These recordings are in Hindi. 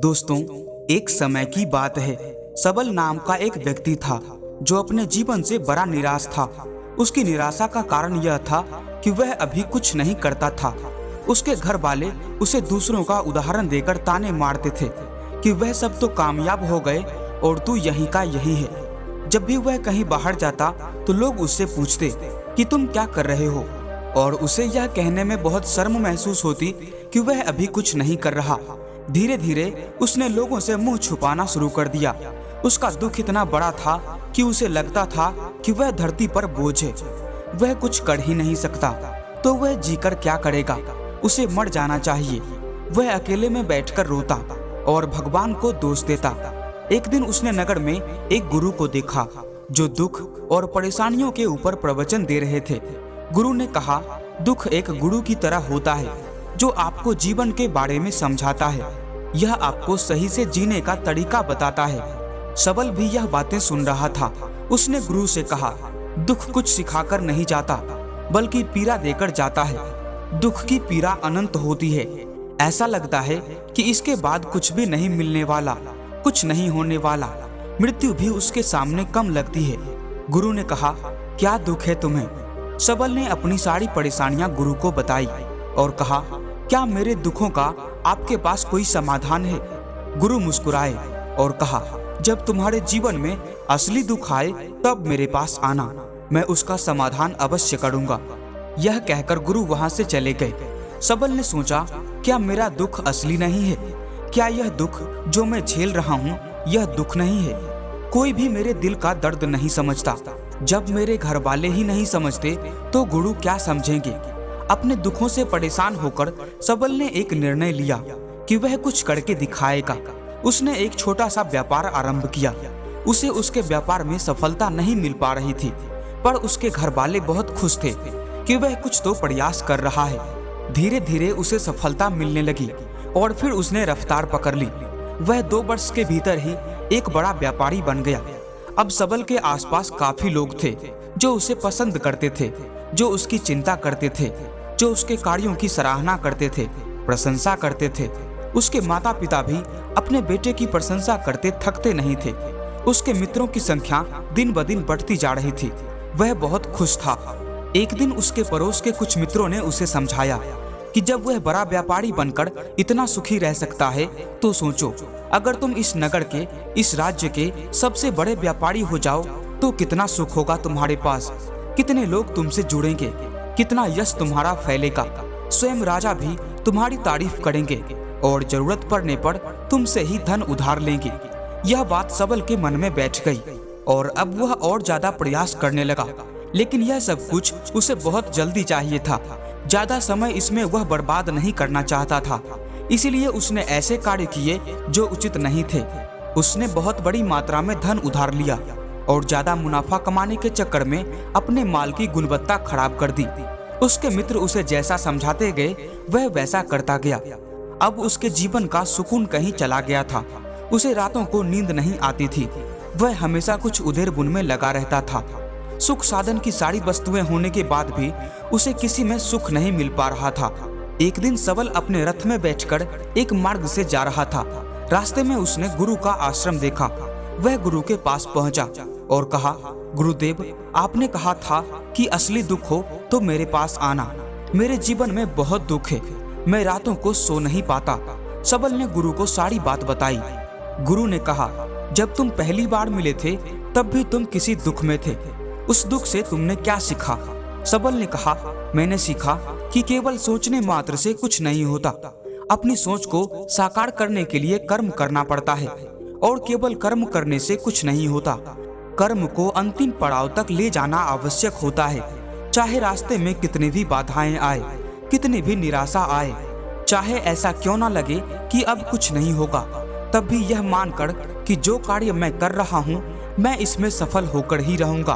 दोस्तों, एक समय की बात है। सबल नाम का एक व्यक्ति था जो अपने जीवन से बड़ा निराश था। उसकी निराशा का कारण यह था कि वह अभी कुछ नहीं करता था। उसके घर वाले उसे दूसरों का उदाहरण देकर ताने मारते थे कि वह सब तो कामयाब हो गए और तू यहीं का यहीं है। जब भी वह कहीं बाहर जाता तो लोग उससे पूछते कि तुम क्या कर रहे हो, और उसे यह कहने में बहुत शर्म महसूस होती कि वह अभी कुछ नहीं कर रहा। धीरे धीरे उसने लोगों से मुंह छुपाना शुरू कर दिया। उसका दुख इतना बड़ा था कि उसे लगता था कि वह धरती पर बोझ है, वह कुछ कर ही नहीं सकता, तो वह जीकर क्या करेगा, उसे मर जाना चाहिए। वह अकेले में बैठकर रोता और भगवान को दोष देता। एक दिन उसने नगर में एक गुरु को देखा जो दुख और परेशानियों के ऊपर प्रवचन दे रहे थे। गुरु ने कहा, दुख एक गुरु की तरह होता है जो आपको जीवन के बारे में समझाता है। यह आपको सही से जीने का तरीका बताता है। सबल भी यह बातें सुन रहा था। उसने गुरु से कहा, दुख कुछ सिखाकर नहीं जाता बल्कि पीड़ा देकर जाता है। दुख की पीड़ा अनंत होती है। ऐसा लगता है कि इसके बाद कुछ भी नहीं मिलने वाला, कुछ नहीं होने वाला। मृत्यु भी उसके सामने कम लगती है। गुरु ने कहा, क्या दुख है तुम्हें? सबल ने अपनी सारी परेशानियां गुरु को बताई और कहा, क्या मेरे दुखों का आपके पास कोई समाधान है? गुरु मुस्कुराए और कहा, जब तुम्हारे जीवन में असली दुख आए तब मेरे पास आना, मैं उसका समाधान अवश्य करूंगा। यह कहकर गुरु वहां से चले गए। सबल ने सोचा, क्या मेरा दुख असली नहीं है? क्या यह दुख जो मैं झेल रहा हूँ यह दुख नहीं है? कोई भी मेरे दिल का दर्द नहीं समझता। जब मेरे घर वाले ही नहीं समझते तो गुरु क्या समझेंगे? अपने दुखों से परेशान होकर सबल ने एक निर्णय लिया कि वह कुछ करके दिखाएगा। उसने एक छोटा सा व्यापार आरंभ किया। उसे उसके व्यापार में सफलता नहीं मिल पा रही थी, पर उसके घर वाले बहुत खुश थे कि वह कुछ तो प्रयास कर रहा है। धीरे धीरे उसे सफलता मिलने लगी और फिर उसने रफ्तार पकड़ ली। वह 2 वर्ष के भीतर ही एक बड़ा व्यापारी बन गया। अब सबल के आसपास काफी लोग थे जो उसे पसंद करते थे, जो उसकी चिंता करते थे, जो उसके कार्यों की सराहना करते थे, प्रशंसा करते थे। उसके माता पिता भी अपने बेटे की प्रशंसा करते थकते नहीं थे। उसके मित्रों की संख्या दिन ब दिन बढ़ती जा रही थी। वह बहुत खुश था। एक दिन उसके पड़ोस के कुछ मित्रों ने उसे समझाया कि जब वह बड़ा व्यापारी बनकर इतना सुखी रह सकता है तो सोचो, अगर तुम इस नगर के, इस राज्य के सबसे बड़े व्यापारी हो जाओ तो कितना सुख होगा तुम्हारे पास, कितने लोग तुमसे जुड़ेंगे, कितना यश तुम्हारा फैलेगा। स्वयं राजा भी तुम्हारी तारीफ करेंगे और जरूरत पड़ने पर तुमसे ही धन उधार लेंगे। यह बात सबल के मन में बैठ गई और अब वह और ज्यादा प्रयास करने लगा। लेकिन यह सब कुछ उसे बहुत जल्दी चाहिए था। ज्यादा समय इसमें वह बर्बाद नहीं करना चाहता था। इसीलिए उसने ऐसे कार्य किए जो उचित नहीं थे। उसने बहुत बड़ी मात्रा में धन उधार लिया और ज्यादा मुनाफा कमाने के चक्कर में अपने माल की गुणवत्ता खराब कर दी। उसके मित्र उसे जैसा समझाते गए वह वैसा करता गया। अब उसके जीवन का सुकून कहीं चला गया था। उसे रातों को नींद नहीं आती थी। वह हमेशा कुछ उधेड़ बुन में लगा रहता था। सुख साधन की सारी वस्तुएं होने के बाद भी उसे किसी में सुख नहीं मिल पा रहा था। एक दिन सबल अपने रथ में बैठकर एक मार्ग से जा रहा था। रास्ते में उसने गुरु का आश्रम देखा। वह गुरु के पास पहुंचा और कहा, गुरुदेव, आपने कहा था कि असली दुख हो तो मेरे पास आना। मेरे जीवन में बहुत दुख है, मैं रातों को सो नहीं पाता। सबल ने गुरु को सारी बात बताई। गुरु ने कहा, जब तुम पहली बार मिले थे तब भी तुम किसी दुख में थे। उस दुख से तुमने क्या सीखा? सबल ने कहा, मैंने सीखा कि केवल सोचने मात्र से कुछ नहीं होता। अपनी सोच को साकार करने के लिए कर्म करना पड़ता है और केवल कर्म करने से कुछ नहीं होता। कर्म को अंतिम पड़ाव तक ले जाना आवश्यक होता है। चाहे रास्ते में कितनी भी बाधाएं आए, कितनी भी निराशा आए, चाहे ऐसा क्यों ना लगे कि अब कुछ नहीं होगा, तब भी यह मानकर कि जो कार्य मैं कर रहा हूँ मैं इसमें सफल होकर ही रहूंगा,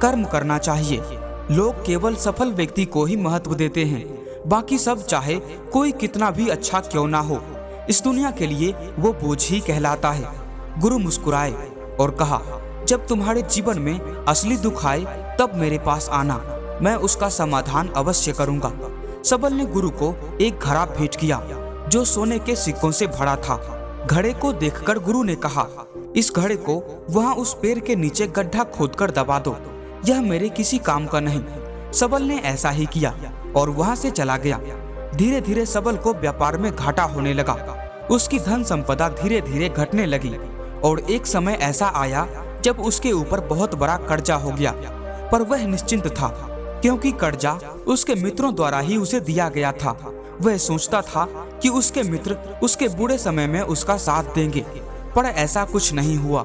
कर्म करना चाहिए। लोग केवल सफल व्यक्ति को ही महत्व देते हैं, बाकी सब चाहे कोई कितना भी अच्छा क्यों ना हो, इस दुनिया के लिए वो बोझ ही कहलाता है। गुरु मुस्कुराए और कहा, जब तुम्हारे जीवन में असली दुख आए तब मेरे पास आना, मैं उसका समाधान अवश्य करूंगा। सबल ने गुरु को एक घड़ा भेंट किया जो सोने के सिक्कों से भरा था। घड़े को देखकर गुरु ने कहा, इस घड़े को वहाँ उस पेड़ के नीचे गड्ढा खोदकर दबा दो, यह मेरे किसी काम का नहीं। सबल ने ऐसा ही किया और वहाँ से चला गया। धीरे धीरे सबल को व्यापार में घाटा होने लगा। उसकी धन संपदा धीरे धीरे घटने लगी और एक समय ऐसा आया जब उसके ऊपर बहुत बड़ा कर्जा हो गया। पर वह निश्चिंत था, क्योंकि कर्जा उसके मित्रों द्वारा ही उसे दिया गया था। वह सोचता था कि उसके मित्र उसके बुरे समय में उसका साथ देंगे, पर ऐसा कुछ नहीं हुआ।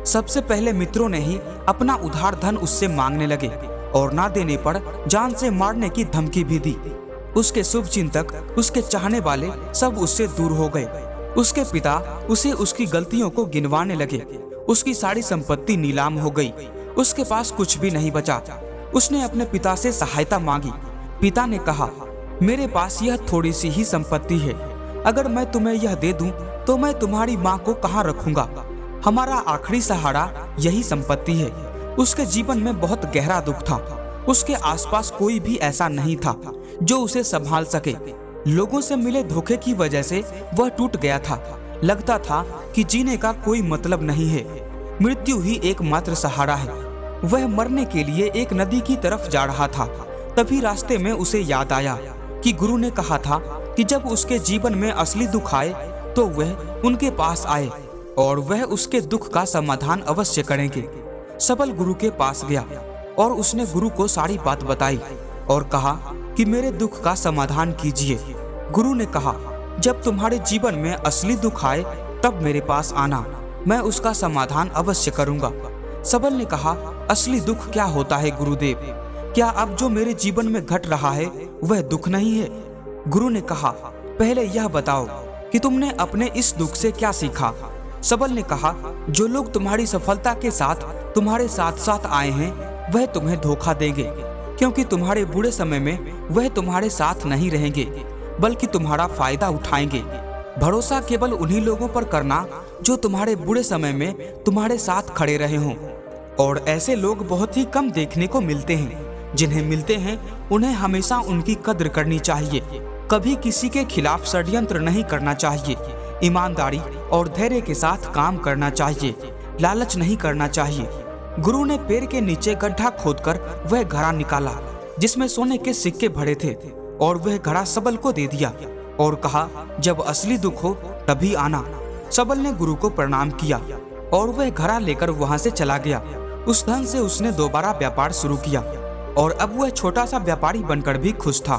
सबसे पहले मित्रों ने ही अपना उधार धन उससे मांगने लगे और ना देने पर जान से मारने की धमकी भी दी। उसके शुभ चिंतक, उसके चाहने वाले सब उससे दूर हो गए। उसके पिता उसे उसकी गलतियों को गिनवाने लगे। उसकी सारी संपत्ति नीलाम हो गई। उसके पास कुछ भी नहीं बचा। उसने अपने पिता से सहायता मांगी। पिता ने कहा, मेरे पास यह थोड़ी सी ही संपत्ति है, अगर मैं तुम्हें यह दे दूं तो मैं तुम्हारी माँ को कहाँ रखूंगा। हमारा आखिरी सहारा यही संपत्ति है। उसके जीवन में बहुत गहरा दुख था। उसके आसपास कोई भी ऐसा नहीं था जो उसे संभाल सके। लोगों से मिले धोखे की वजह से वह टूट गया था। लगता था कि जीने का कोई मतलब नहीं है, मृत्यु ही एकमात्र सहारा है। वह मरने के लिए एक नदी की तरफ जा रहा था। तभी रास्ते में उसे याद आया कि गुरु ने कहा था कि जब उसके जीवन में असली दुख आए तो वह उनके पास आए और वह उसके दुख का समाधान अवश्य करेंगे। सबल गुरु के पास गया और उसने गुरु को सारी बात बताई और कहा कि मेरे दुख का समाधान कीजिए। गुरु ने कहा, जब तुम्हारे जीवन में असली दुख आए तब मेरे पास आना, मैं उसका समाधान अवश्य करूंगा। सबल ने कहा, असली दुख क्या होता है गुरुदेव? क्या अब जो मेरे जीवन में घट रहा है वह दुख नहीं है? गुरु ने कहा, पहले यह बताओ कि तुमने अपने इस दुख से क्या सीखा। सबल ने कहा, जो लोग तुम्हारी सफलता के साथ तुम्हारे साथ साथ आए हैं वह तुम्हें धोखा देंगे, क्योंकि तुम्हारे बुरे समय में वह तुम्हारे साथ नहीं रहेंगे बल्कि तुम्हारा फायदा उठाएंगे। भरोसा केवल उन्हीं लोगों पर करना जो तुम्हारे बुरे समय में तुम्हारे साथ खड़े रहे हों, और ऐसे लोग बहुत ही कम देखने को मिलते हैं। जिन्हें मिलते हैं उन्हें हमेशा उनकी कद्र करनी चाहिए। कभी किसी के खिलाफ षड्यंत्र नहीं करना चाहिए। ईमानदारी और धैर्य के साथ काम करना चाहिए, लालच नहीं करना चाहिए। गुरु ने पेड़ के नीचे गड्ढा खोदकर वह घड़ा निकाला जिसमें सोने के सिक्के भरे थे और वह घड़ा सबल को दे दिया और कहा, जब असली दुख हो तभी आना। सबल ने गुरु को प्रणाम किया और वह घड़ा लेकर वहां से चला गया। उस धन से उसने दोबारा व्यापार शुरू किया और अब वह छोटा सा व्यापारी बनकर भी खुश था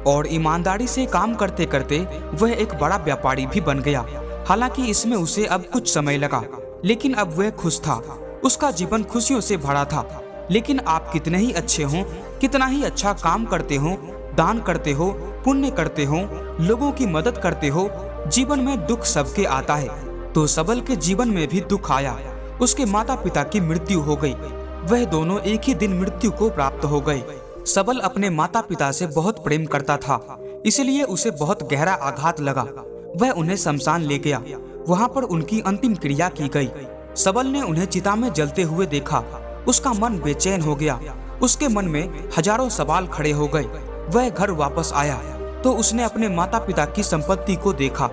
और ईमानदारी से काम करते करते वह एक बड़ा व्यापारी भी बन गया। हालांकि इसमें उसे अब कुछ समय लगा, लेकिन अब वह खुश था। उसका जीवन खुशियों से भरा था। लेकिन आप कितने ही अच्छे हों, कितना ही अच्छा काम करते हो, दान करते हो, पुण्य करते हो, लोगों की मदद करते हो, जीवन में दुख सबके आता है। तो सबल के जीवन में भी दुख आया। उसके माता पिता की मृत्यु हो गई। वह दोनों एक ही दिन मृत्यु को प्राप्त हो गए। सबल अपने माता पिता से बहुत प्रेम करता था, इसलिए उसे बहुत गहरा आघात लगा। वह उन्हें शमशान ले गया। वहाँ पर उनकी अंतिम क्रिया की गई। सबल ने उन्हें चिता में जलते हुए देखा। उसका मन बेचैन हो गया। उसके मन में हजारों सवाल खड़े हो गए। वह घर वापस आया तो उसने अपने माता पिता की संपत्ति को देखा,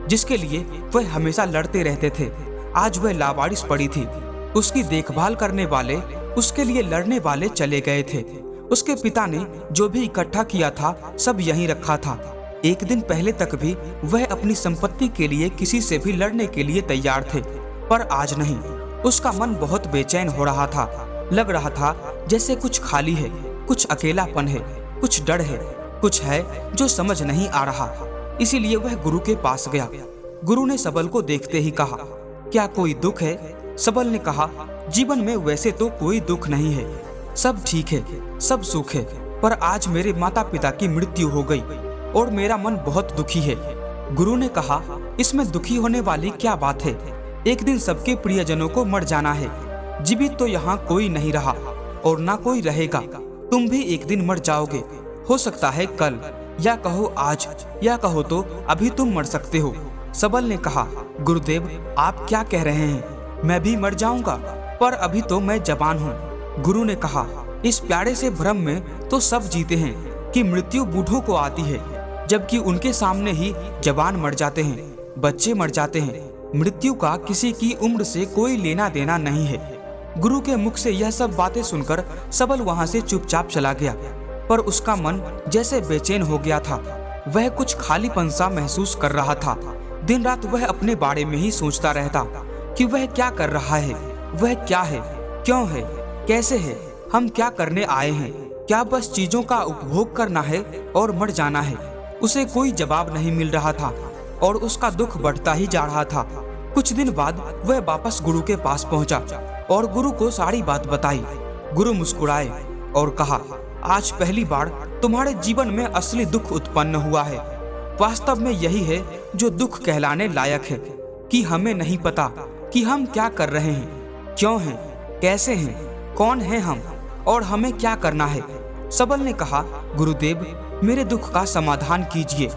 जिसके लिए वह हमेशा लड़ते रहते थे। आज वह लावारिस पड़ी थी। उसकी देखभाल करने वाले, उसके लिए लड़ने वाले चले गए थे। उसके पिता ने जो भी इकट्ठा किया था सब यहीं रखा था। एक दिन पहले तक भी वह अपनी संपत्ति के लिए किसी से भी लड़ने के लिए तैयार थे, पर आज नहीं। उसका मन बहुत बेचैन हो रहा था। लग रहा था जैसे कुछ खाली है, कुछ अकेलापन है, कुछ डर है, कुछ है जो समझ नहीं आ रहा। इसीलिए वह गुरु के पास गया। गुरु ने सबल को देखते ही कहा, क्या कोई दुख है? सबल ने कहा, जीवन में वैसे तो कोई दुख नहीं है, सब ठीक है, सब सुख है, पर आज मेरे माता पिता की मृत्यु हो गई और मेरा मन बहुत दुखी है। गुरु ने कहा, इसमें दुखी होने वाली क्या बात है? एक दिन सबके प्रियजनों को मर जाना है। जीवित तो यहाँ कोई नहीं रहा और ना कोई रहेगा। तुम भी एक दिन मर जाओगे। हो सकता है कल, या कहो आज, या कहो तो अभी तुम मर सकते हो। सबल ने कहा, गुरुदेव आप क्या कह रहे हैं? मैं भी मर जाऊंगा, पर अभी तो मैं जवान हूँ। गुरु ने कहा, इस प्यारे से भ्रम में तो सब जीते हैं कि मृत्यु बूढ़ों को आती है, जबकि उनके सामने ही जवान मर जाते हैं, बच्चे मर जाते हैं, मृत्यु का किसी की उम्र से कोई लेना देना नहीं है। गुरु के मुख से यह सब बातें सुनकर सबल वहां से चुपचाप चला गया, पर उसका मन जैसे बेचैन हो गया था। वह कुछ खालीपन सा महसूस कर रहा था। दिन रात वह अपने बारे में ही सोचता रहता कि वह क्या कर रहा है, वह क्या है, क्यों है, कैसे है, हम क्या करने आए हैं, क्या बस चीजों का उपभोग करना है और मर जाना है। उसे कोई जवाब नहीं मिल रहा था और उसका दुख बढ़ता ही जा रहा था। कुछ दिन बाद वह वापस गुरु के पास पहुंचा और गुरु को सारी बात बताई। गुरु मुस्कुराए और कहा, आज पहली बार तुम्हारे जीवन में असली दुख उत्पन्न हुआ है। वास्तव में यही है जो दुख कहलाने लायक है, कि हमें नहीं पता कि हम क्या कर रहे हैं, क्यों हैं, कैसे हैं, कौन हैं हम और हमें क्या करना है। सबल ने कहा, गुरुदेव मेरे दुख का समाधान कीजिए।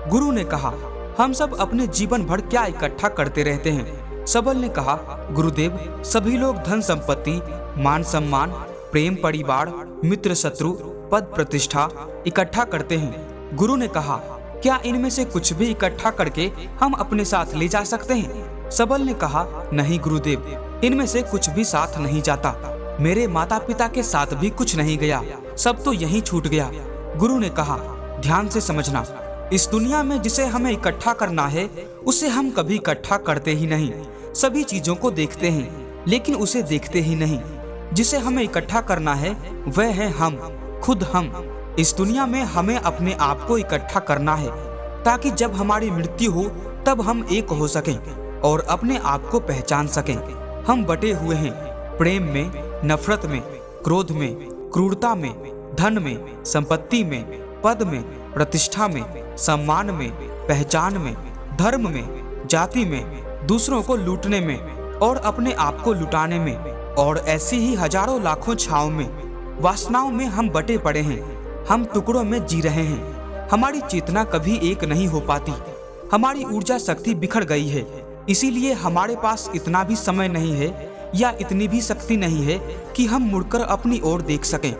गुरु ने कहा, हम सब अपने जीवन भर क्या इकट्ठा करते रहते हैं। सबल ने कहा, गुरुदेव सभी लोग धन संपत्ति, मान सम्मान, प्रेम, परिवार, मित्र, शत्रु, पद, प्रतिष्ठा इकट्ठा करते हैं। गुरु ने कहा, क्या इनमें से कुछ भी इकट्ठा करके हम अपने साथ ले जा सकते हैं। सबल ने कहा, नहीं गुरुदेव, इनमें से कुछ भी साथ नहीं जाता। मेरे माता पिता के साथ भी कुछ नहीं गया, सब तो यहीं छूट गया। गुरु ने कहा, ध्यान से समझना, इस दुनिया में जिसे हमें इकट्ठा करना है उसे हम कभी इकट्ठा करते ही नहीं। सभी चीजों को देखते हैं लेकिन उसे देखते ही नहीं। जिसे हमें इकट्ठा करना है वह है हम, खुद हम। इस दुनिया में हमें अपने आप को इकट्ठा करना है ताकि जब हमारी मृत्यु हो तब हम एक हो सकें और अपने आप को पहचान सकें। हम बटे हुए हैं प्रेम में, नफरत में, क्रोध में, क्रूरता में, धन में, संपत्ति में, पद में, प्रतिष्ठा में, सम्मान में, पहचान में, धर्म में, जाति में, दूसरों को लूटने में और अपने आप को लुटाने में, और ऐसी ही हजारों लाखों छाव में, वासनाओं में हम बटे पड़े हैं। हम टुकड़ों में जी रहे हैं। हमारी चेतना कभी एक नहीं हो पाती। हमारी ऊर्जा शक्ति बिखर गई है। इसीलिए हमारे पास इतना भी समय नहीं है या इतनी भी शक्ति नहीं है कि हम मुड़कर अपनी ओर देख सकें।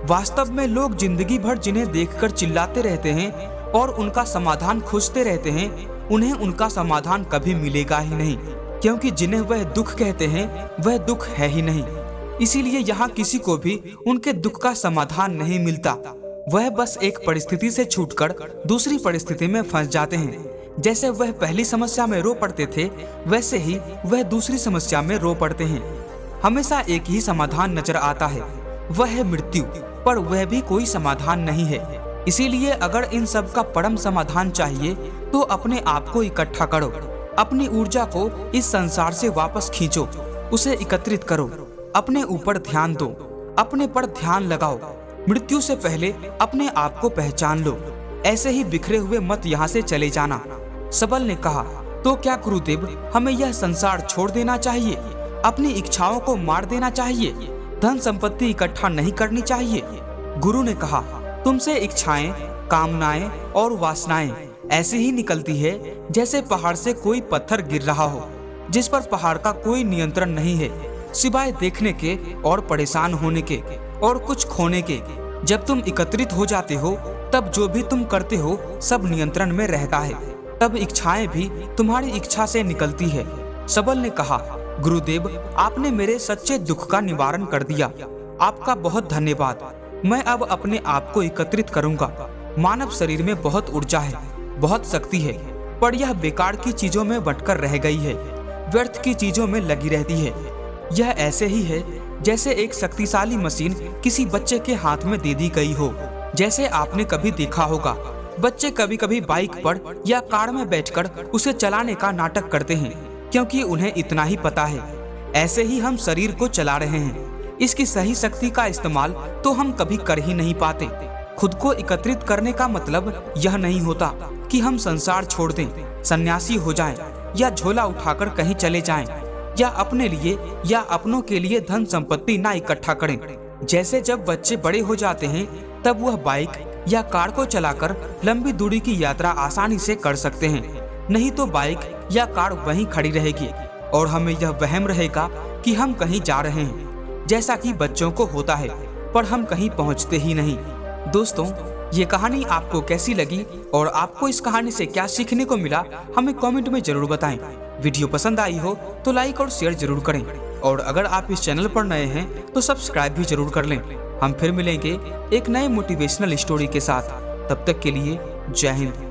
वास्तव में लोग जिंदगी भर जिन्हें देखकर चिल्लाते रहते हैं और उनका समाधान खोजते रहते हैं, उन्हें उनका समाधान कभी मिलेगा ही नहीं, क्योंकि जिन्हें वह दुख कहते हैं वह दुख है ही नहीं। इसीलिए यहाँ किसी को भी उनके दुख का समाधान नहीं मिलता। वह बस एक परिस्थिति से छूटकर दूसरी परिस्थिति में फंस जाते हैं। जैसे वह पहली समस्या में रो पड़ते थे वैसे ही वह दूसरी समस्या में रो पड़ते हैं। हमेशा एक ही समाधान नजर आता है, वह है मृत्यु, पर वह भी कोई समाधान नहीं है। इसीलिए अगर इन सब का परम समाधान चाहिए तो अपने आप को इकट्ठा करो, अपनी ऊर्जा को इस संसार से वापस खींचो, उसे एकत्रित करो, अपने ऊपर ध्यान दो, अपने पर ध्यान लगाओ। मृत्यु से पहले अपने आप को पहचान लो। ऐसे ही बिखरे हुए मत यहाँ से चले जाना। सबल ने कहा, तो क्या गुरुदेव हमें यह संसार छोड़ देना चाहिए, अपनी इच्छाओं को मार देना चाहिए, धन संपत्ति इकट्ठा नहीं करनी चाहिए। गुरु ने कहा, तुमसे इच्छाएं, कामनाएं और वासनाएं ऐसी ही निकलती है जैसे पहाड़ से कोई पत्थर गिर रहा हो, जिस पर पहाड़ का कोई नियंत्रण नहीं है सिवाय देखने के और परेशान होने के और कुछ खोने के। जब तुम एकत्रित हो जाते हो तब जो भी तुम करते हो सब नियंत्रण में रहता है। तब इच्छाएं भी तुम्हारी इच्छा से निकलती है। सबल ने कहा, गुरुदेव आपने मेरे सच्चे दुख का निवारण कर दिया, आपका बहुत धन्यवाद। मैं अब अपने आप को एकत्रित करूंगा। मानव शरीर में बहुत ऊर्जा है, बहुत शक्ति है, पर यह बेकार की चीजों में बटकर रह गई है, व्यर्थ की चीजों में लगी रहती है। यह ऐसे ही है जैसे एक शक्तिशाली मशीन किसी बच्चे के हाथ में दे दी गई हो। जैसे आपने कभी देखा होगा, बच्चे कभी कभी बाइक पर या कार में बैठकर उसे चलाने का नाटक करते हैं, क्योंकि उन्हें इतना ही पता है। ऐसे ही हम शरीर को चला रहे हैं। इसकी सही शक्ति का इस्तेमाल तो हम कभी कर ही नहीं पाते। खुद को एकत्रित करने का मतलब यह नहीं होता कि हम संसार छोड़ दें, सन्यासी हो जाएं, या झोला उठाकर कहीं चले जाएं, या अपने लिए या अपनों के लिए धन संपत्ति ना इकट्ठा करें। जैसे जब बच्चे बड़े हो जाते हैं तब वह बाइक या कार को चलाकर लंबी दूरी की यात्रा आसानी से कर सकते हैं, नहीं तो बाइक या कार वहीं खड़ी रहेगी और हमें यह वहम रहेगा कि हम कहीं जा रहे हैं, जैसा कि बच्चों को होता है, पर हम कहीं पहुंचते ही नहीं। दोस्तों, ये कहानी आपको कैसी लगी और आपको इस कहानी से क्या सीखने को मिला, हमें कमेंट में जरूर बताएं। वीडियो पसंद आई हो तो लाइक और शेयर जरूर करें, और अगर आप इस चैनल पर नए हैं तो सब्सक्राइब भी जरूर कर लें। हम फिर मिलेंगे एक नए मोटिवेशनल स्टोरी के साथ। तब तक के लिए जय हिंद।